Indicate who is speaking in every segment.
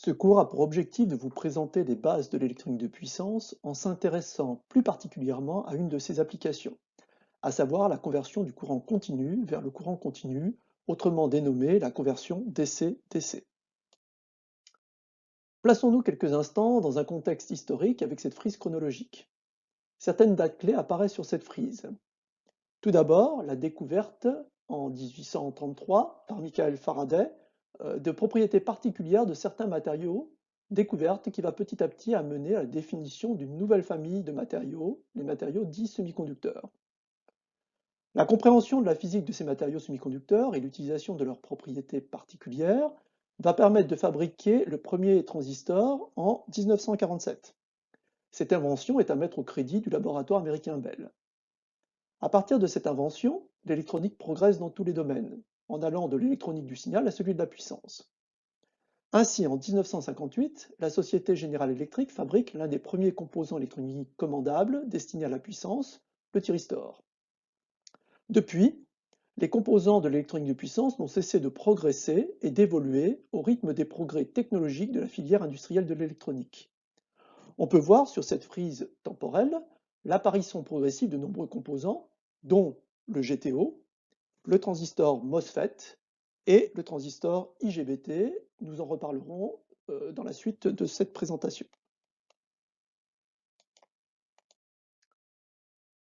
Speaker 1: Ce cours a pour objectif de vous présenter les bases de l'électronique de puissance en s'intéressant plus particulièrement à une de ses applications, à savoir la conversion du courant continu vers le courant continu, autrement dénommée la conversion DC-DC. Plaçons-nous quelques instants dans un contexte historique avec cette frise chronologique. Certaines dates clés apparaissent sur cette frise. Tout d'abord, la découverte en 1833 par Michael Faraday de propriétés particulières de certains matériaux, découverte qui va petit à petit amener à la définition d'une nouvelle famille de matériaux, les matériaux dits semi-conducteurs. La compréhension de la physique de ces matériaux semi-conducteurs et l'utilisation de leurs propriétés particulières va permettre de fabriquer le premier transistor en 1947. Cette invention est à mettre au crédit du laboratoire américain Bell. À partir de cette invention, l'électronique progresse dans tous les domaines, en allant de l'électronique du signal à celui de la puissance. Ainsi, en 1958, la Société Générale Électrique fabrique l'un des premiers composants électroniques commandables destinés à la puissance, le thyristor. Depuis, les composants de l'électronique de puissance n'ont cessé de progresser et d'évoluer au rythme des progrès technologiques de la filière industrielle de l'électronique. On peut voir sur cette frise temporelle l'apparition progressive de nombreux composants, dont le GTO, le transistor MOSFET et le transistor IGBT. Nous en reparlerons dans la suite de cette présentation.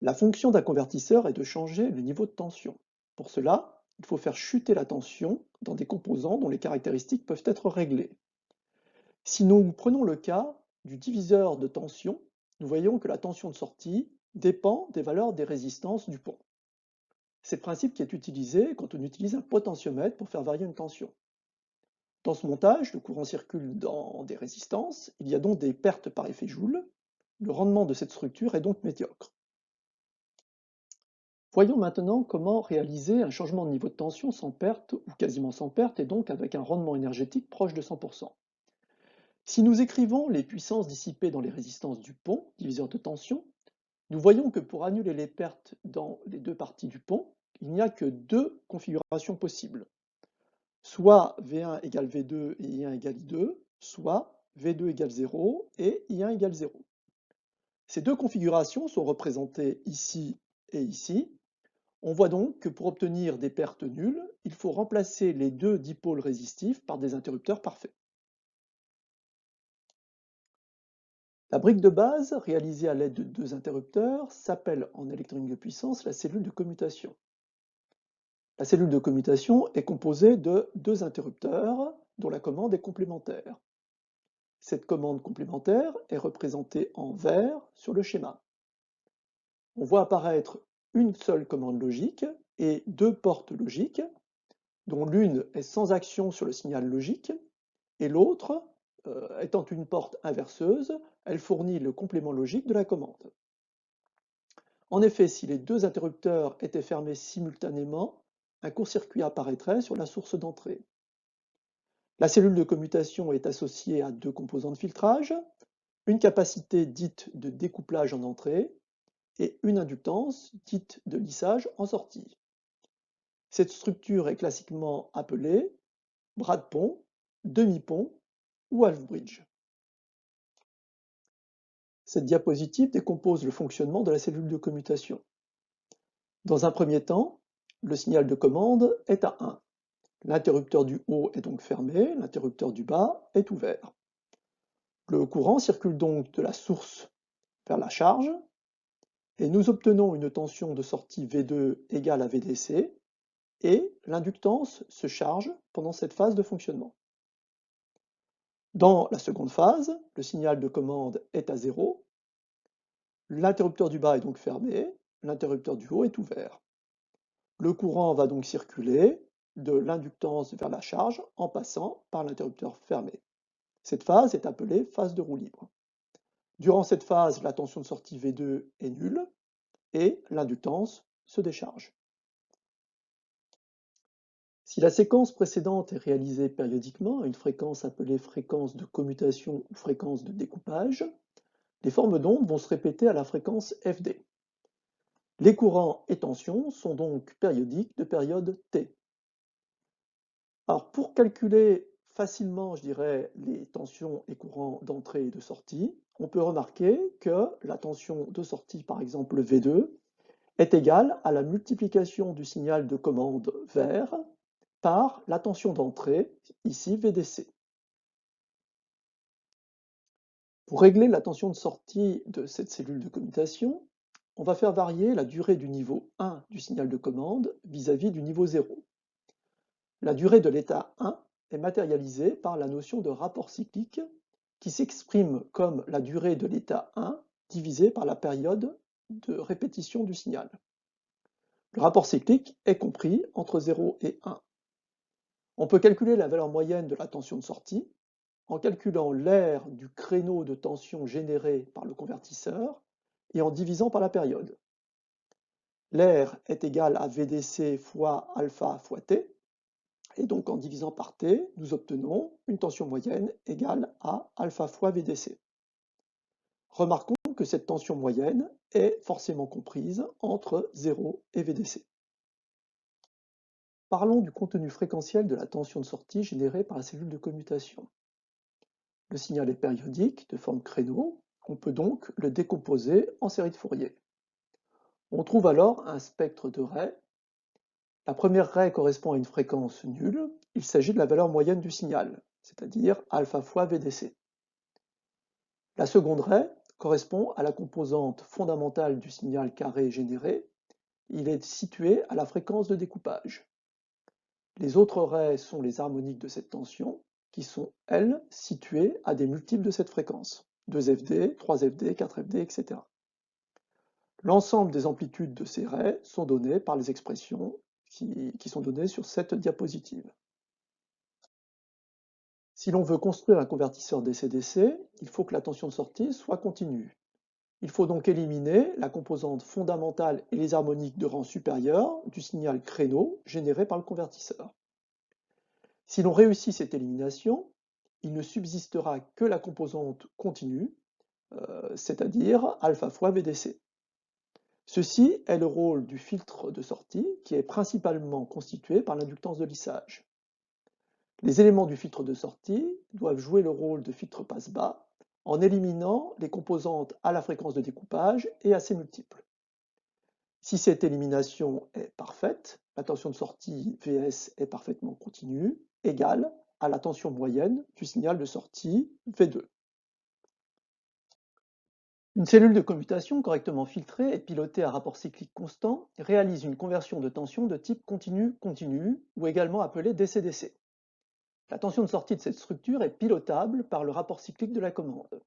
Speaker 1: La fonction d'un convertisseur est de changer le niveau de tension. Pour cela, il faut faire chuter la tension dans des composants dont les caractéristiques peuvent être réglées. Si nous prenons le cas du diviseur de tension, nous voyons que la tension de sortie dépend des valeurs des résistances du pont. C'est le principe qui est utilisé quand on utilise un potentiomètre pour faire varier une tension. Dans ce montage, le courant circule dans des résistances, il y a donc des pertes par effet Joule. Le rendement de cette structure est donc médiocre. Voyons maintenant comment réaliser un changement de niveau de tension sans perte ou quasiment sans perte et donc avec un rendement énergétique proche de 100%. Si nous écrivons les puissances dissipées dans les résistances du pont, diviseur de tension, nous voyons que pour annuler les pertes dans les deux parties du pont, il n'y a que deux configurations possibles. Soit V1 égale V2 et I1 égale I2, soit V2 égale 0 et I1 égale 0. Ces deux configurations sont représentées ici et ici. On voit donc que pour obtenir des pertes nulles, il faut remplacer les deux dipôles résistifs par des interrupteurs parfaits. La brique de base, réalisée à l'aide de deux interrupteurs, s'appelle en électronique de puissance la cellule de commutation. La cellule de commutation est composée de deux interrupteurs dont la commande est complémentaire. Cette commande complémentaire est représentée en vert sur le schéma. On voit apparaître une seule commande logique et deux portes logiques, dont l'une est sans action sur le signal logique et l'autre, étant une porte inverseuse, elle fournit le complément logique de la commande. En effet, si les deux interrupteurs étaient fermés simultanément, un court-circuit apparaîtrait sur la source d'entrée. La cellule de commutation est associée à deux composants de filtrage, une capacité dite de découplage en entrée et une inductance dite de lissage en sortie. Cette structure est classiquement appelée bras de pont, demi-pont ou half-bridge. Cette diapositive décompose le fonctionnement de la cellule de commutation. Dans un premier temps, le signal de commande est à 1. L'interrupteur du haut est donc fermé, l'interrupteur du bas est ouvert. Le courant circule donc de la source vers la charge et nous obtenons une tension de sortie V2 égale à VDC et l'inductance se charge pendant cette phase de fonctionnement. Dans la seconde phase, le signal de commande est à 0, l'interrupteur du bas est donc fermé, l'interrupteur du haut est ouvert. Le courant va donc circuler de l'inductance vers la charge en passant par l'interrupteur fermé. Cette phase est appelée phase de roue libre. Durant cette phase, la tension de sortie V2 est nulle et l'inductance se décharge. Si la séquence précédente est réalisée périodiquement à une fréquence appelée fréquence de commutation ou fréquence de découpage, les formes d'ondes vont se répéter à la fréquence Fd. Les courants et tensions sont donc périodiques de période t. Alors pour calculer facilement, je dirais, les tensions et courants d'entrée et de sortie, on peut remarquer que la tension de sortie, par exemple V2, est égale à la multiplication du signal de commande vert par la tension d'entrée, ici VDC. Pour régler la tension de sortie de cette cellule de commutation, on va faire varier la durée du niveau 1 du signal de commande vis-à-vis du niveau 0. La durée de l'état 1 est matérialisée par la notion de rapport cyclique qui s'exprime comme la durée de l'état 1 divisée par la période de répétition du signal. Le rapport cyclique est compris entre 0 et 1. On peut calculer la valeur moyenne de la tension de sortie en calculant l'aire du créneau de tension généré par le convertisseur et en divisant par la période. L'aire est égale à VDC fois alpha fois T, et donc en divisant par T, nous obtenons une tension moyenne égale à alpha fois VDC. Remarquons que cette tension moyenne est forcément comprise entre 0 et VDC. Parlons du contenu fréquentiel de la tension de sortie générée par la cellule de commutation. Le signal est périodique, de forme créneau, on peut donc le décomposer en série de Fourier. On trouve alors un spectre de raies. La première raie correspond à une fréquence nulle, il s'agit de la valeur moyenne du signal, c'est-à-dire alpha fois VDC. La seconde raie correspond à la composante fondamentale du signal carré généré, il est situé à la fréquence de découpage. Les autres raies sont les harmoniques de cette tension, qui sont, elles, situées à des multiples de cette fréquence, 2FD, 3FD, 4FD, etc. L'ensemble des amplitudes de ces raies sont données par les expressions qui sont données sur cette diapositive. Si l'on veut construire un convertisseur DC-DC, il faut que la tension de sortie soit continue. Il faut donc éliminer la composante fondamentale et les harmoniques de rang supérieur du signal créneau généré par le convertisseur. Si l'on réussit cette élimination, il ne subsistera que la composante continue, c'est-à-dire alpha fois VDC. Ceci est le rôle du filtre de sortie qui est principalement constitué par l'inductance de lissage. Les éléments du filtre de sortie doivent jouer le rôle de filtre passe-bas en éliminant les composantes à la fréquence de découpage et à ses multiples. Si cette élimination est parfaite, la tension de sortie Vs est parfaitement continue, égale à la tension moyenne du signal de sortie V2. Une cellule de commutation correctement filtrée et pilotée à rapport cyclique constant réalise une conversion de tension de type continu-continu, ou également appelée DC-DC. La tension de sortie de cette structure est pilotable par le rapport cyclique de la commande.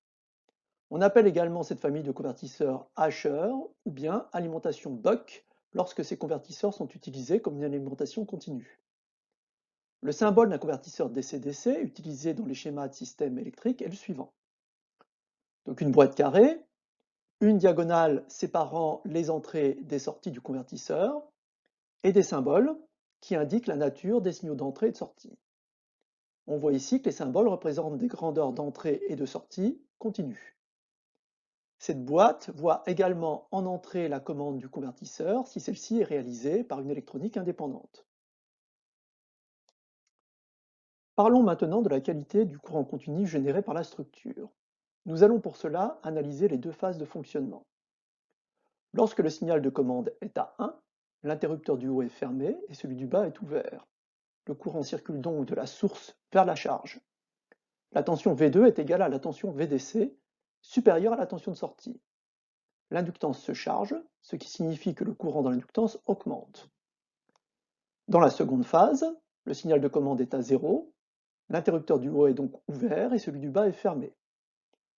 Speaker 1: On appelle également cette famille de convertisseurs Asher ou bien alimentation Buck lorsque ces convertisseurs sont utilisés comme une alimentation continue. Le symbole d'un convertisseur DC-DC utilisé dans les schémas de système électrique est le suivant. Donc une boîte carrée, une diagonale séparant les entrées des sorties du convertisseur et des symboles qui indiquent la nature des signaux d'entrée et de sortie. On voit ici que les symboles représentent des grandeurs d'entrée et de sortie continues. Cette boîte voit également en entrée la commande du convertisseur si celle-ci est réalisée par une électronique indépendante. Parlons maintenant de la qualité du courant continu généré par la structure. Nous allons pour cela analyser les deux phases de fonctionnement. Lorsque le signal de commande est à 1, l'interrupteur du haut est fermé et celui du bas est ouvert. Le courant circule donc de la source vers la charge. La tension V2 est égale à la tension VDC, supérieure à la tension de sortie. L'inductance se charge, ce qui signifie que le courant dans l'inductance augmente. Dans la seconde phase, le signal de commande est à 0, l'interrupteur du haut est donc ouvert et celui du bas est fermé.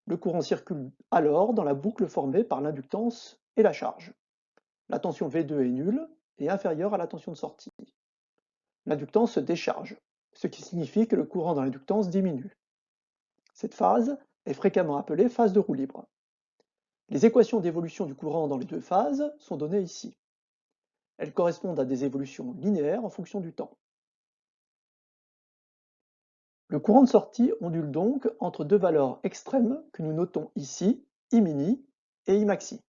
Speaker 1: Le courant circule alors dans la boucle formée par l'inductance et la charge. La tension V2 est nulle et inférieure à la tension de sortie. L'inductance se décharge, ce qui signifie que le courant dans l'inductance diminue. Cette phase est fréquemment appelée phase de roue libre. Les équations d'évolution du courant dans les deux phases sont données ici. Elles correspondent à des évolutions linéaires en fonction du temps. Le courant de sortie ondule donc entre deux valeurs extrêmes que nous notons ici, I-mini et I-maxi.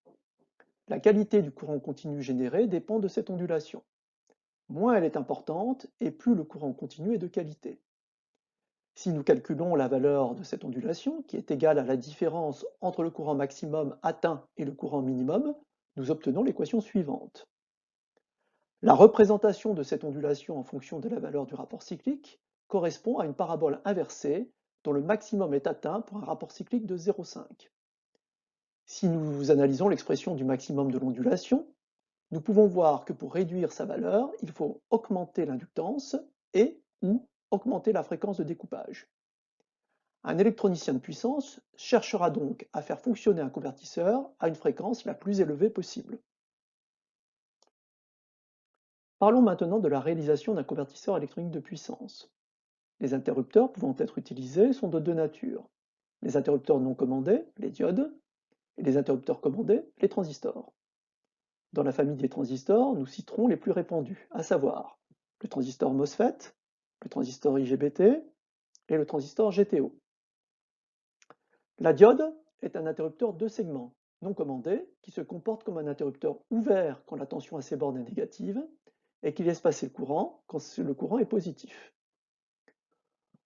Speaker 1: La qualité du courant continu généré dépend de cette ondulation. Moins elle est importante et plus le courant continu est de qualité. Si nous calculons la valeur de cette ondulation, qui est égale à la différence entre le courant maximum atteint et le courant minimum, nous obtenons l'équation suivante. La représentation de cette ondulation en fonction de la valeur du rapport cyclique correspond à une parabole inversée dont le maximum est atteint pour un rapport cyclique de 0,5. Si nous analysons l'expression du maximum de l'ondulation, nous pouvons voir que pour réduire sa valeur, il faut augmenter l'inductance et/ou augmenter la fréquence de découpage. Un électronicien de puissance cherchera donc à faire fonctionner un convertisseur à une fréquence la plus élevée possible. Parlons maintenant de la réalisation d'un convertisseur électronique de puissance. Les interrupteurs pouvant être utilisés sont de deux natures. Les interrupteurs non commandés, les diodes, et les interrupteurs commandés, les transistors. Dans la famille des transistors, nous citerons les plus répandus, à savoir le transistor MOSFET, le transistor IGBT et le transistor GTO. La diode est un interrupteur deux segments, non commandé, qui se comporte comme un interrupteur ouvert quand la tension à ses bornes est négative et qui laisse passer le courant quand le courant est positif.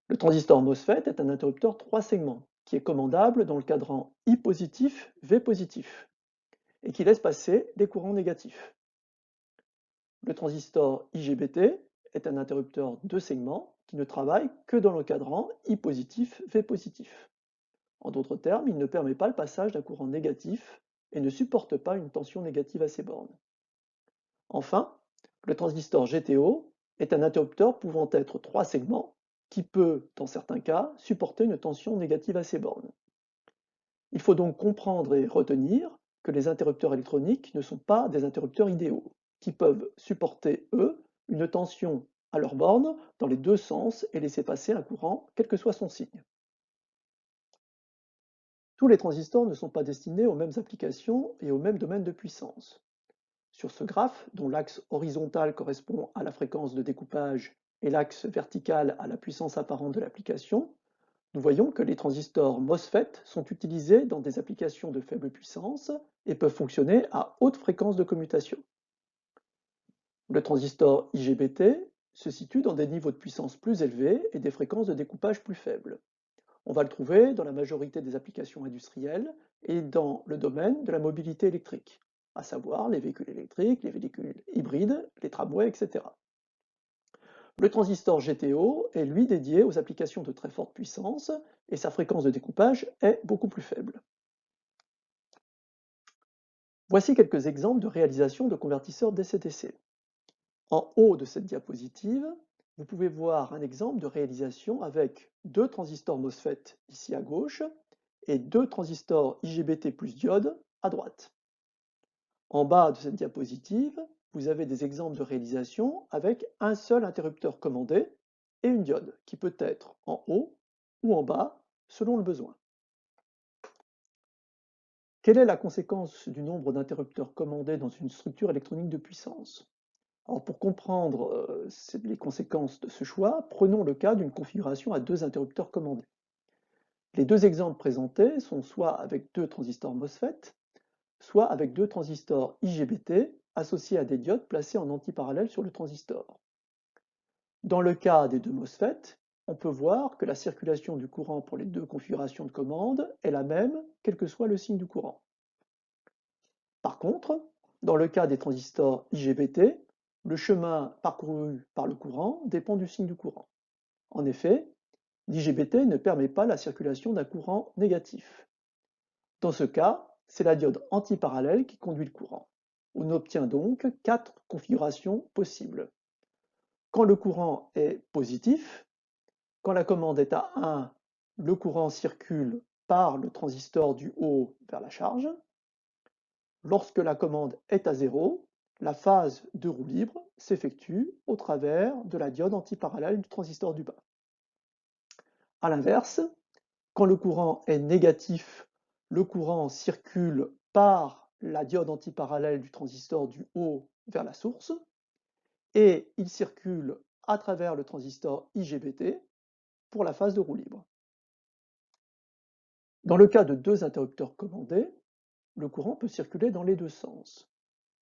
Speaker 1: Le transistor MOSFET est un interrupteur trois segments, qui est commandable dans le cadran I positif, V positif, et qui laisse passer les courants négatifs. Le transistor IGBT est un interrupteur deux segments qui ne travaille que dans le cadran I positif, V positif. En d'autres termes, il ne permet pas le passage d'un courant négatif et ne supporte pas une tension négative à ses bornes. Enfin, le transistor GTO est un interrupteur pouvant être trois segments qui peut, dans certains cas, supporter une tension négative à ses bornes. Il faut donc comprendre et retenir que les interrupteurs électroniques ne sont pas des interrupteurs idéaux, qui peuvent supporter, eux, une tension à leurs bornes dans les deux sens et laisser passer un courant, quel que soit son signe. Tous les transistors ne sont pas destinés aux mêmes applications et aux mêmes domaines de puissance. Sur ce graphe, dont l'axe horizontal correspond à la fréquence de découpage et l'axe vertical à la puissance apparente de l'application, nous voyons que les transistors MOSFET sont utilisés dans des applications de faible puissance et peuvent fonctionner à haute fréquence de commutation. Le transistor IGBT se situe dans des niveaux de puissance plus élevés et des fréquences de découpage plus faibles. On va le trouver dans la majorité des applications industrielles et dans le domaine de la mobilité électrique, à savoir les véhicules électriques, les véhicules hybrides, les tramways, etc. Le transistor GTO est lui dédié aux applications de très forte puissance et sa fréquence de découpage est beaucoup plus faible. Voici quelques exemples de réalisation de convertisseurs DC-DC. En haut de cette diapositive, vous pouvez voir un exemple de réalisation avec deux transistors MOSFET ici à gauche et deux transistors IGBT plus diode à droite. En bas de cette diapositive, vous avez des exemples de réalisation avec un seul interrupteur commandé et une diode qui peut être en haut ou en bas selon le besoin. Quelle est la conséquence du nombre d'interrupteurs commandés dans une structure électronique de puissance? Alors pour comprendre les conséquences de ce choix, prenons le cas d'une configuration à deux interrupteurs commandés. Les deux exemples présentés sont soit avec deux transistors MOSFET, soit avec deux transistors IGBT associés à des diodes placées en antiparallèle sur le transistor. Dans le cas des deux MOSFET, on peut voir que la circulation du courant pour les deux configurations de commande est la même, quel que soit le signe du courant. Par contre, dans le cas des transistors IGBT, le chemin parcouru par le courant dépend du signe du courant. En effet, l'IGBT ne permet pas la circulation d'un courant négatif. Dans ce cas, c'est la diode antiparallèle qui conduit le courant. On obtient donc quatre configurations possibles. Quand le courant est positif, quand la commande est à 1, le courant circule par le transistor du haut vers la charge. Lorsque la commande est à 0, la phase de roue libre s'effectue au travers de la diode antiparallèle du transistor du bas. A l'inverse, quand le courant est négatif, le courant circule par la diode antiparallèle du transistor du haut vers la source et il circule à travers le transistor IGBT pour la phase de roue libre. Dans le cas de deux interrupteurs commandés, le courant peut circuler dans les deux sens.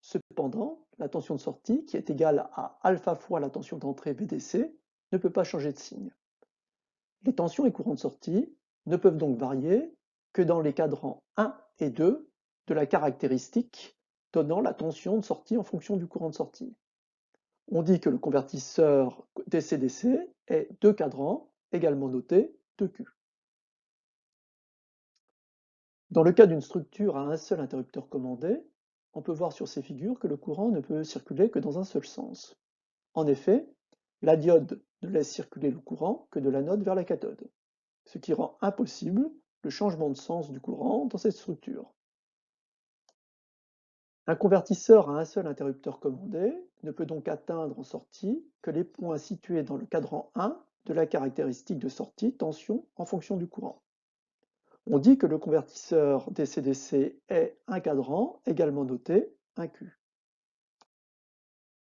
Speaker 1: Cependant, la tension de sortie, qui est égale à alpha fois la tension d'entrée VDC, ne peut pas changer de signe. Les tensions et courants de sortie ne peuvent donc varier que dans les cadrans 1 et 2 de la caractéristique donnant la tension de sortie en fonction du courant de sortie. On dit que le convertisseur DC-DC est 2 cadrans, également notés 2Q. Dans le cas d'une structure à un seul interrupteur commandé, on peut voir sur ces figures que le courant ne peut circuler que dans un seul sens. En effet, la diode ne laisse circuler le courant que de l'anode vers la cathode, ce qui rend impossible le changement de sens du courant dans cette structure. Un convertisseur à un seul interrupteur commandé ne peut donc atteindre en sortie que les points situés dans le cadran 1 de la caractéristique de sortie tension en fonction du courant. On dit que le convertisseur DC-DC est un cadran, également noté 1Q.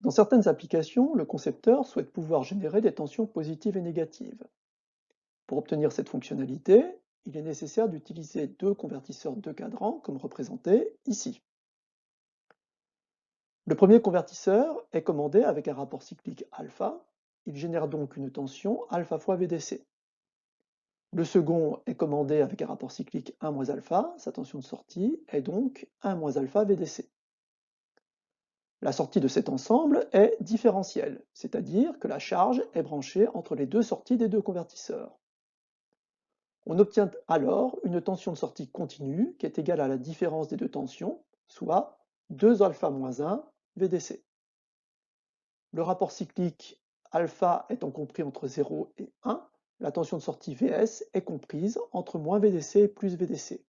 Speaker 1: Dans certaines applications, le concepteur souhaite pouvoir générer des tensions positives et négatives. Pour obtenir cette fonctionnalité, il est nécessaire d'utiliser deux convertisseurs de cadrans comme représenté ici. Le premier convertisseur est commandé avec un rapport cyclique alpha, il génère donc une tension alpha fois VDC. Le second est commandé avec un rapport cyclique 1 alpha, sa tension de sortie est donc 1 alpha VDC. La sortie de cet ensemble est différentielle, c'est-à-dire que la charge est branchée entre les deux sorties des deux convertisseurs. On obtient alors une tension de sortie continue qui est égale à la différence des deux tensions, soit 2 alpha moins 1 VDC. Le rapport cyclique alpha étant compris entre 0 et 1, la tension de sortie Vs est comprise entre moins VDC et plus VDC.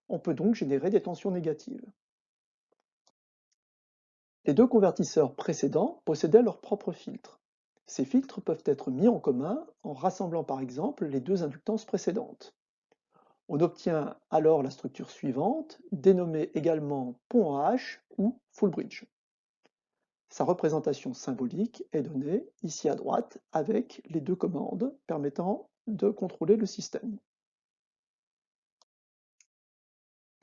Speaker 1: On peut donc générer des tensions négatives. Les deux convertisseurs précédents possédaient leur propre filtre. Ces filtres peuvent être mis en commun en rassemblant par exemple les deux inductances précédentes. On obtient alors la structure suivante, dénommée également pont H ou full bridge. Sa représentation symbolique est donnée ici à droite avec les deux commandes permettant de contrôler le système.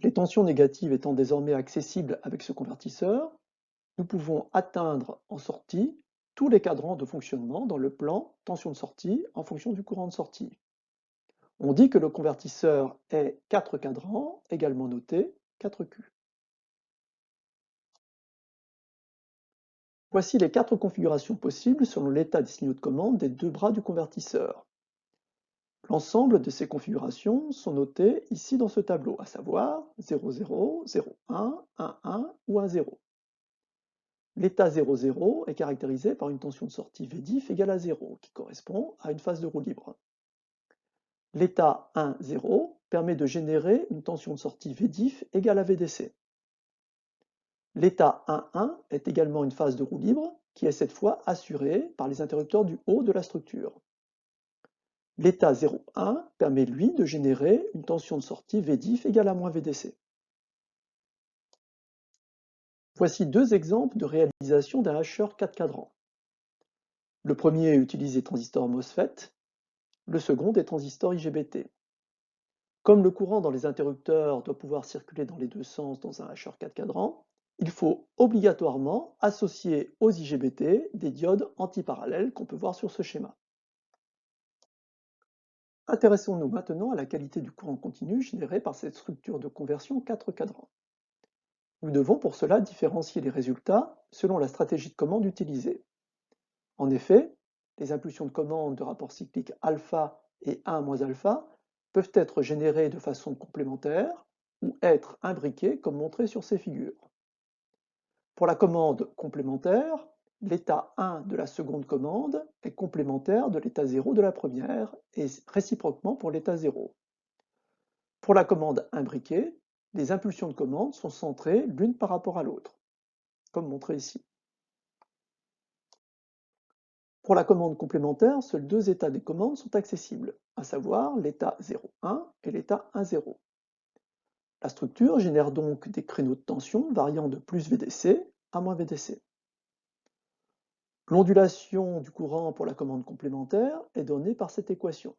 Speaker 1: Les tensions négatives étant désormais accessibles avec ce convertisseur, nous pouvons atteindre en sortie tous les cadrans de fonctionnement dans le plan tension de sortie en fonction du courant de sortie. On dit que le convertisseur est 4 cadrans, également notés 4Q. Voici les 4 configurations possibles selon l'état des signaux de commande des deux bras du convertisseur. L'ensemble de ces configurations sont notées ici dans ce tableau, à savoir 00, 01, 11 ou 10. L'état 00 est caractérisé par une tension de sortie VDIF égale à 0, qui correspond à une phase de roue libre. L'état 1,0 permet de générer une tension de sortie VDIF égale à VDC. L'état 1,1 est également une phase de roue libre qui est cette fois assurée par les interrupteurs du haut de la structure. L'état 0,1 permet lui de générer une tension de sortie VDIF égale à moins VDC. Voici deux exemples de réalisation d'un hacheur 4 cadrans. Le premier utilise des transistors MOSFET, le second des transistors IGBT. Comme le courant dans les interrupteurs doit pouvoir circuler dans les deux sens dans un hacheur 4 cadrans, il faut obligatoirement associer aux IGBT des diodes antiparallèles qu'on peut voir sur ce schéma. Intéressons-nous maintenant à la qualité du courant continu généré par cette structure de conversion 4 cadrans. Nous devons pour cela différencier les résultats selon la stratégie de commande utilisée. En effet, les impulsions de commande de rapport cyclique alpha et 1 alpha peuvent être générées de façon complémentaire ou être imbriquées comme montré sur ces figures. Pour la commande complémentaire, l'état 1 de la seconde commande est complémentaire de l'état 0 de la première et réciproquement pour l'état 0. Pour la commande imbriquée, les impulsions de commande sont centrées l'une par rapport à l'autre, comme montré ici. Pour la commande complémentaire, seuls deux états des commandes sont accessibles, à savoir l'état 0,1 et l'état 1,0. La structure génère donc des créneaux de tension variant de plus VDC à moins VDC. L'ondulation du courant pour la commande complémentaire est donnée par cette équation.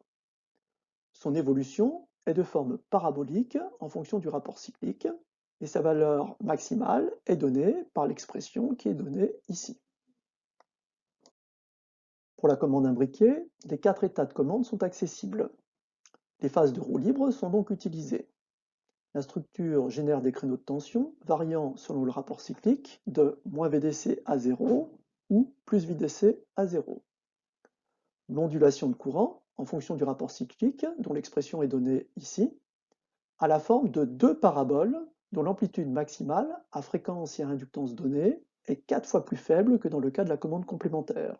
Speaker 1: Son évolution est de forme parabolique en fonction du rapport cyclique et sa valeur maximale est donnée par l'expression qui est donnée ici. Pour la commande imbriquée, les 4 états de commande sont accessibles. Les phases de roue libre sont donc utilisées. La structure génère des créneaux de tension variant selon le rapport cyclique de -VDC à 0 ou plus VDC à 0. L'ondulation de courant, en fonction du rapport cyclique, dont l'expression est donnée ici, a la forme de 2 paraboles dont l'amplitude maximale à fréquence et à inductance donnée est 4 fois plus faible que dans le cas de la commande complémentaire.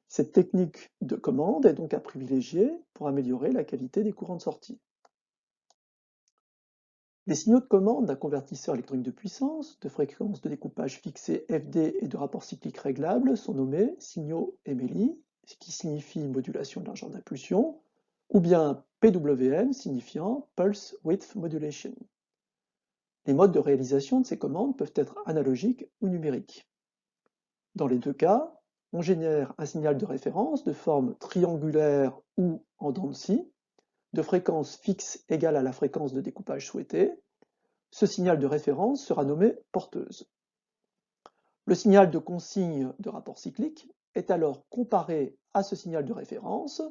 Speaker 1: Cette technique de commande est donc à privilégier pour améliorer la qualité des courants de sortie. Les signaux de commande d'un convertisseur électronique de puissance, de fréquence de découpage fixée FD et de rapport cyclique réglable sont nommés signaux EMELI, ce qui signifie modulation de largeur d'impulsion, ou bien PWM signifiant Pulse Width Modulation. Les modes de réalisation de ces commandes peuvent être analogiques ou numériques. Dans les deux cas, on génère un signal de référence de forme triangulaire ou en dents de scie, de fréquence fixe égale à la fréquence de découpage souhaitée. Ce signal de référence sera nommé porteuse. Le signal de consigne de rapport cyclique est alors comparé à ce signal de référence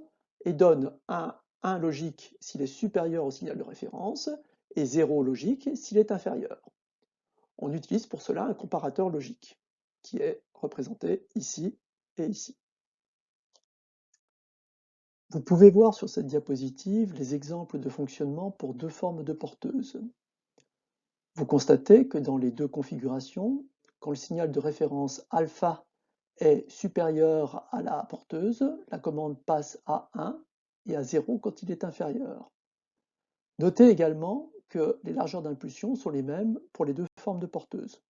Speaker 1: et donne un 1 logique s'il est supérieur au signal de référence et 0 logique s'il est inférieur. On utilise pour cela un comparateur logique qui est représenté ici et ici. Vous pouvez voir sur cette diapositive les exemples de fonctionnement pour deux formes de porteuses. Vous constatez que dans les deux configurations, quand le signal de référence alpha est supérieur à la porteuse, la commande passe à 1 et à 0 quand il est inférieur. Notez également que les largeurs d'impulsion sont les mêmes pour les deux formes de porteuses.